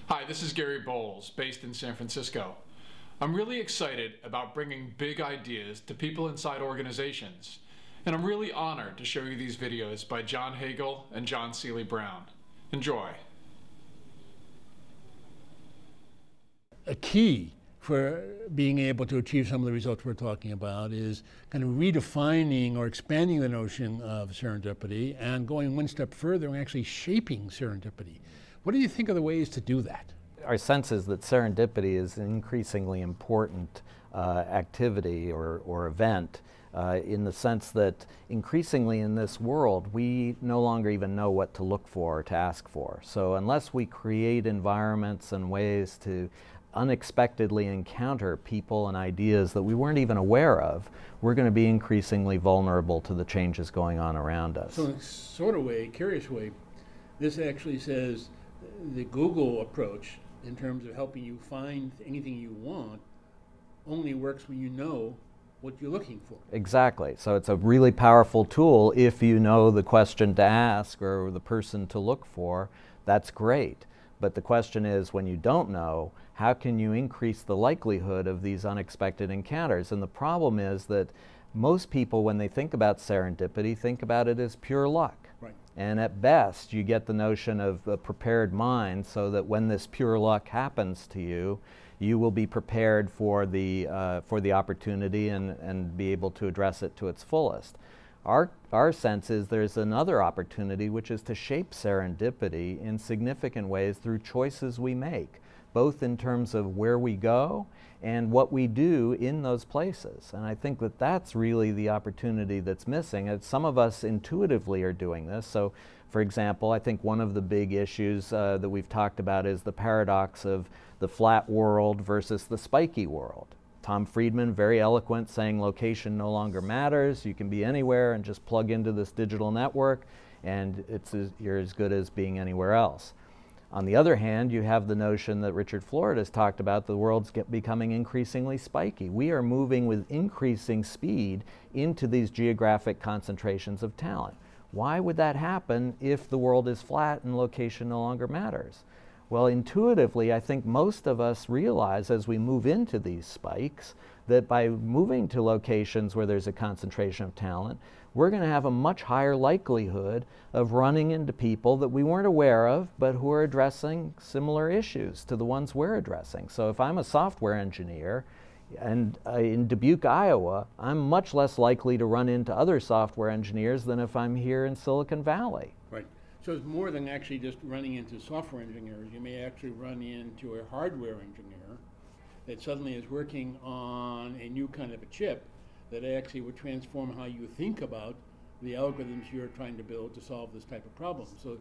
Hi, this is Gary Bowles, based in San Francisco. I'm really excited about bringing big ideas to people inside organizations, and I'm really honored to show you these videos by John Hagel and John Seely Brown. Enjoy. A key for being able to achieve some of the results we're talking about is kind of redefining or expanding the notion of serendipity and going one step further and actually shaping serendipity. What do you think are the ways to do that? Our sense is that serendipity is an increasingly important activity or event in the sense that increasingly in this world we no longer even know what to look for or to ask for. So unless we create environments and ways to unexpectedly encounter people and ideas that we weren't even aware of, we're going to be increasingly vulnerable to the changes going on around us. So in a sort of way, curious way, this actually says the Google approach in terms of helping you find anything you want only works when you know what you're looking for. Exactly. So it's a really powerful tool if you know the question to ask or the person to look for. That's great. But the question is, when you don't know, how can you increase the likelihood of these unexpected encounters? And the problem is that most people, when they think about serendipity, think about it as pure luck. Right. And at best, you get the notion of a prepared mind so that when this pure luck happens to you, you will be prepared for the opportunity and be able to address it to its fullest. Our sense is there's another opportunity, which is to shape serendipity in significant ways through choices we make, both in terms of where we go and what we do in those places. And I think that that's really the opportunity that's missing. And some of us intuitively are doing this. So, for example, I think one of the big issues that we've talked about is the paradox of the flat world versus the spiky world. Tom Friedman, very eloquent, saying location no longer matters. You can be anywhere and just plug into this digital network, and you're as good as being anywhere else. On the other hand, you have the notion that Richard Florida has talked about, the world's becoming increasingly spiky. We are moving with increasing speed into these geographic concentrations of talent. Why would that happen if the world is flat and location no longer matters? Well, intuitively, I think most of us realize as we move into these spikes that by moving to locations where there's a concentration of talent, we're going to have a much higher likelihood of running into people that we weren't aware of, but who are addressing similar issues to the ones we're addressing. So if I'm a software engineer and in Dubuque, Iowa, I'm much less likely to run into other software engineers than if I'm here in Silicon Valley. Right. So it's more than actually just running into software engineers. You may actually run into a hardware engineer that suddenly is working on a new kind of a chip that actually would transform how you think about the algorithms you're trying to build to solve this type of problem. So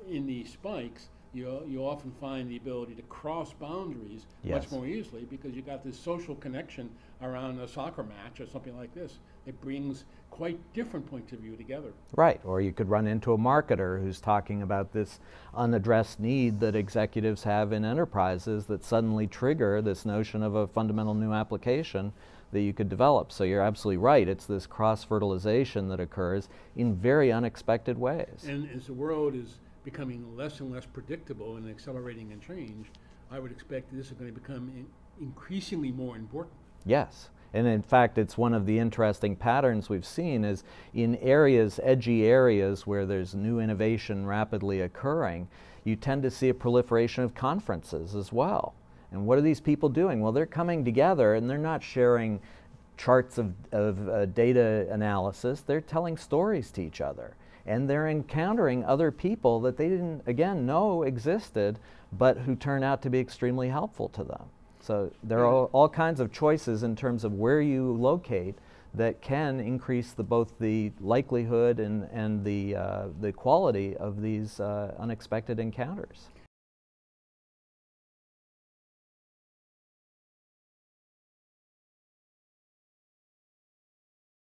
in these spikes, you often find the ability to cross boundaries much more easily because you got this social connection around a soccer match or something like this. It brings quite different points of view together. Right, or you could run into a marketer who's talking about this unaddressed need that executives have in enterprises that suddenly trigger this notion of a fundamental new application that you could develop. So you're absolutely right, it's this cross-fertilization that occurs in very unexpected ways. And as the world is becoming less and less predictable and accelerating in change, I would expect this is going to become increasingly more important. Yes. And in fact, it's one of the interesting patterns we've seen is in areas, edgy areas where there's new innovation rapidly occurring, you tend to see a proliferation of conferences as well. And what are these people doing? Well, they're coming together and they're not sharing charts of data analysis. They're telling stories to each other. And they're encountering other people that they didn't, again, know existed, but who turn out to be extremely helpful to them. So there are all kinds of choices in terms of where you locate that can increase both the likelihood and the quality of these unexpected encounters.